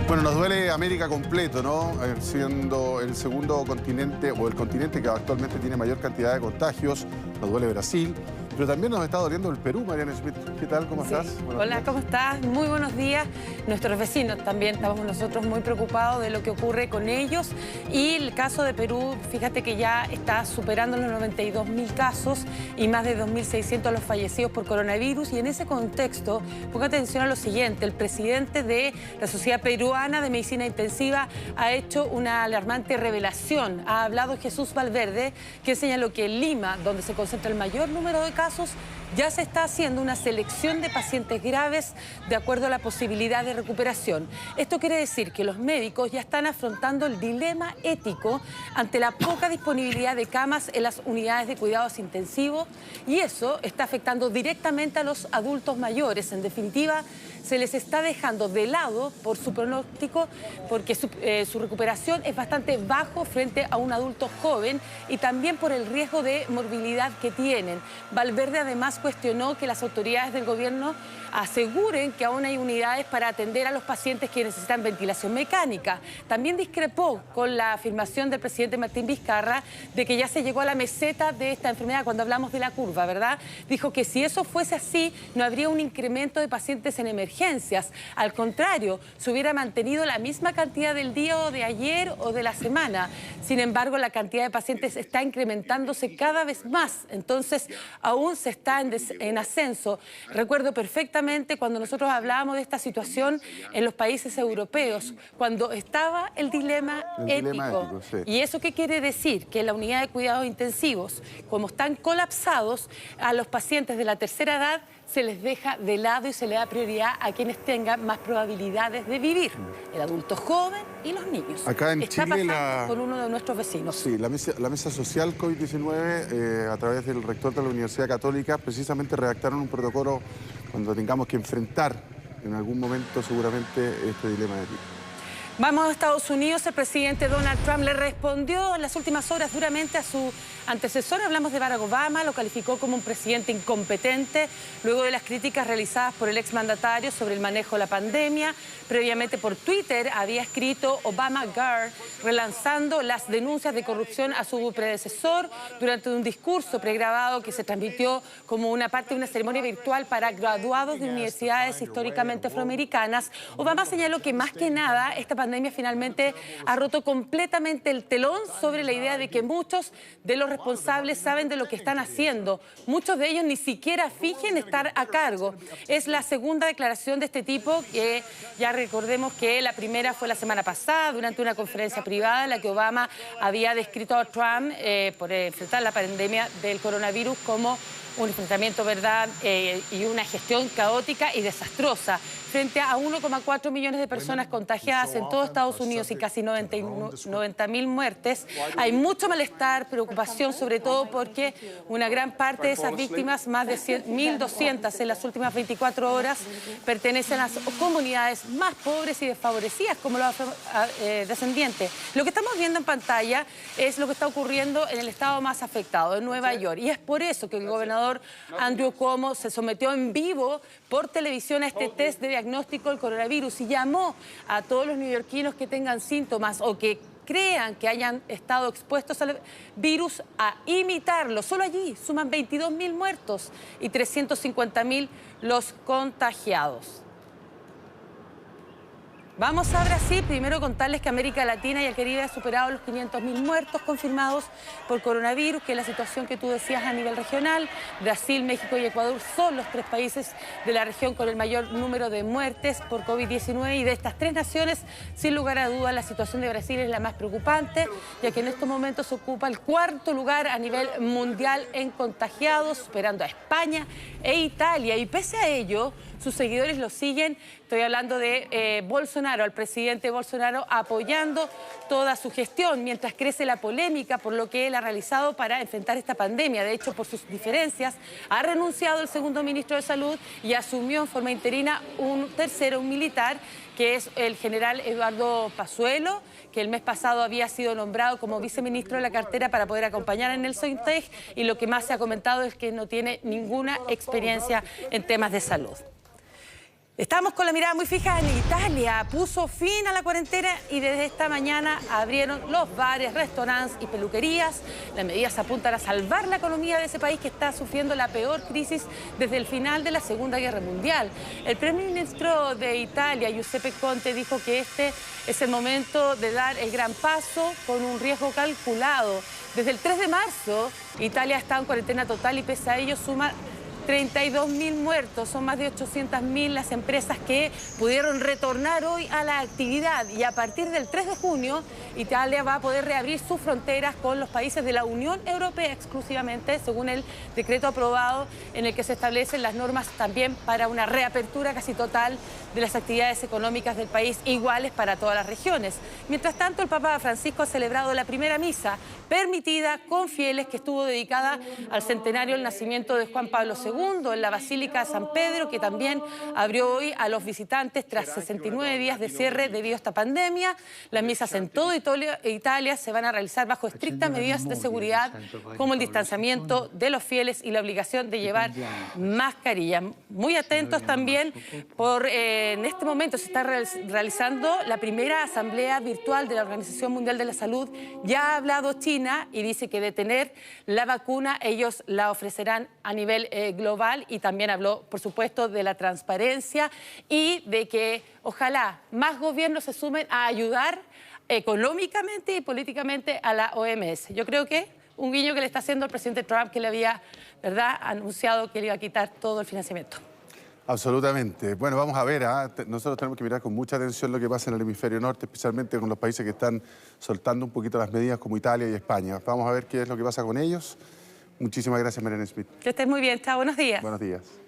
Bueno, nos duele América completo, ¿no? Siendo el segundo continente o el continente que actualmente tiene mayor cantidad de contagios. Nos duele Brasil, pero también nos está doliendo el Perú, Mariana Schmidt. ¿Qué tal? ¿Cómo estás? Hola, ¿cómo estás? Muy buenos días. Nuestros vecinos también estamos nosotros muy preocupados de lo que ocurre con ellos. Y el caso de Perú, fíjate que ya está superando los 92.000 casos y más de 2.600 los fallecidos por coronavirus. Y en ese contexto, ponga atención a lo siguiente. El presidente de la Sociedad Peruana de Medicina Intensiva ha hecho una alarmante revelación. Ha hablado Jesús Valverde, que señaló que en Lima, donde se concentra el mayor número de casos, ya se está haciendo una selección de pacientes graves de acuerdo a la posibilidad de recuperación. Esto quiere decir que los médicos ya están afrontando el dilema ético ante la poca disponibilidad de camas en las unidades de cuidados intensivos, y eso está afectando directamente a los adultos mayores. En definitiva, se les está dejando de lado por su pronóstico, porque su recuperación es bastante bajo frente a un adulto joven, y también por el riesgo de morbilidad que tienen. Valverde además cuestionó que las autoridades del gobierno aseguren que aún hay unidades para atender a los pacientes que necesitan ventilación mecánica. También discrepó con la afirmación del presidente Martín Vizcarra de que ya se llegó a la meseta de esta enfermedad cuando hablamos de la curva, ¿verdad? Dijo que si eso fuese así, no habría un incremento de pacientes en emergencias. Al contrario, se hubiera mantenido la misma cantidad del día o de ayer o de la semana. Sin embargo, la cantidad de pacientes está incrementándose cada vez más. Entonces, aún se está en ascenso. Recuerdo perfectamente cuando nosotros hablábamos de esta situación en los países europeos, cuando estaba el dilema ético. Sí. ¿Y eso qué quiere decir? Que en la unidad de cuidados intensivos, como están colapsados, a los pacientes de la tercera edad se les deja de lado y se le da prioridad a quienes tengan más probabilidades de vivir. El adulto joven y los niños. Acá en Está Chile pasando con uno de nuestros vecinos. Sí, la mesa social COVID-19, a través del rector de la Universidad Católica, precisamente redactaron un protocolo cuando tengamos que enfrentar en algún momento seguramente este dilema ético. Vamos a Estados Unidos. El presidente Donald Trump le respondió en las últimas horas duramente a su antecesor. Hablamos de Barack Obama, lo calificó como un presidente incompetente luego de las críticas realizadas por el exmandatario sobre el manejo de la pandemia. Previamente por Twitter había escrito Obama Girl, relanzando las denuncias de corrupción a su predecesor durante un discurso pregrabado que se transmitió como una parte de una ceremonia virtual para graduados de universidades históricamente afroamericanas. Obama señaló que más que nada esta pandemia finalmente ha roto completamente el telón sobre la idea de que muchos de los responsables saben de lo que están haciendo. Muchos de ellos ni siquiera fingen estar a cargo. Es la segunda declaración de este tipo, que ya recordemos que la primera fue la semana pasada durante una conferencia privada en la que Obama había descrito a Trump por enfrentar la pandemia del coronavirus como un enfrentamiento, ¿verdad?, y una gestión caótica y desastrosa. Frente a 1,4 millones de personas contagiadas en todo Estados Unidos y casi 90.000 muertes, hay mucho malestar, preocupación, sobre todo porque una gran parte de esas víctimas, más de 1.200 en las últimas 24 horas, pertenecen a las comunidades más pobres y desfavorecidas, como los descendientes. Lo que estamos viendo en pantalla es lo que está ocurriendo en el estado más afectado, en Nueva York, y es por eso que el gobernador Andrew Cuomo se sometió en vivo por televisión a este test de diagnóstico del coronavirus y llamó a todos los neoyorquinos que tengan síntomas o que crean que hayan estado expuestos al virus a imitarlo. Solo allí suman 22.000 muertos y 350.000 los contagiados. Vamos a Brasil. Primero contarles que América Latina y el Caribe ha superado los 500.000 muertos confirmados por coronavirus, que es la situación que tú decías a nivel regional. Brasil, México y Ecuador son los tres países de la región con el mayor número de muertes por COVID-19, y de estas tres naciones, sin lugar a dudas, la situación de Brasil es la más preocupante, ya que en estos momentos ocupa el cuarto lugar a nivel mundial en contagiados, superando a España e Italia, y pese a ello, sus seguidores lo siguen. Estoy hablando de Bolsonaro, al presidente Bolsonaro, apoyando toda su gestión, mientras crece la polémica por lo que él ha realizado para enfrentar esta pandemia. De hecho, por sus diferencias, ha renunciado el segundo ministro de Salud y asumió en forma interina un tercero, un militar, que es el general Eduardo Pazuello, que el mes pasado había sido nombrado como viceministro de la cartera para poder acompañar a Nelson Teich, y lo que más se ha comentado es que no tiene ninguna experiencia en temas de salud. Estamos con la mirada muy fija en Italia. Puso fin a la cuarentena y desde esta mañana abrieron los bares, restaurantes y peluquerías. Las medidas apuntan a salvar la economía de ese país que está sufriendo la peor crisis desde el final de la Segunda Guerra Mundial. El primer ministro de Italia, Giuseppe Conte, dijo que este es el momento de dar el gran paso con un riesgo calculado. Desde el 3 de marzo, Italia está en cuarentena total y pese a ello suma 32.000 muertos, son más de 800.000 las empresas que pudieron retornar hoy a la actividad y a partir del 3 de junio Italia va a poder reabrir sus fronteras con los países de la Unión Europea exclusivamente, según el decreto aprobado en el que se establecen las normas también para una reapertura casi total de las actividades económicas del país, iguales para todas las regiones. Mientras tanto, el Papa Francisco ha celebrado la primera misa permitida con fieles que estuvo dedicada al centenario del nacimiento de Juan Pablo II en la Basílica de San Pedro, que también abrió hoy a los visitantes tras 69 días de cierre debido a esta pandemia. Las misas en toda Italia se van a realizar bajo estrictas medidas de seguridad, como el distanciamiento de los fieles y la obligación de llevar mascarilla. Muy atentos también, en este momento se está realizando la primera asamblea virtual de la Organización Mundial de la Salud. Ya ha hablado China y dice que de tener la vacuna ellos la ofrecerán a nivel global y también habló, por supuesto, de la transparencia y de que ojalá más gobiernos se sumen a ayudar económicamente y políticamente a la OMS. Yo creo que un guiño que le está haciendo el presidente Trump, que le había, ¿verdad?, anunciado que le iba a quitar todo el financiamiento. Absolutamente. Bueno, vamos a ver, nosotros tenemos que mirar con mucha atención lo que pasa en el hemisferio norte, especialmente con los países que están soltando un poquito las medidas como Italia y España. Vamos a ver qué es lo que pasa con ellos. Muchísimas gracias, Mariana Smith. Que estés muy bien. Chao, buenos días. Buenos días.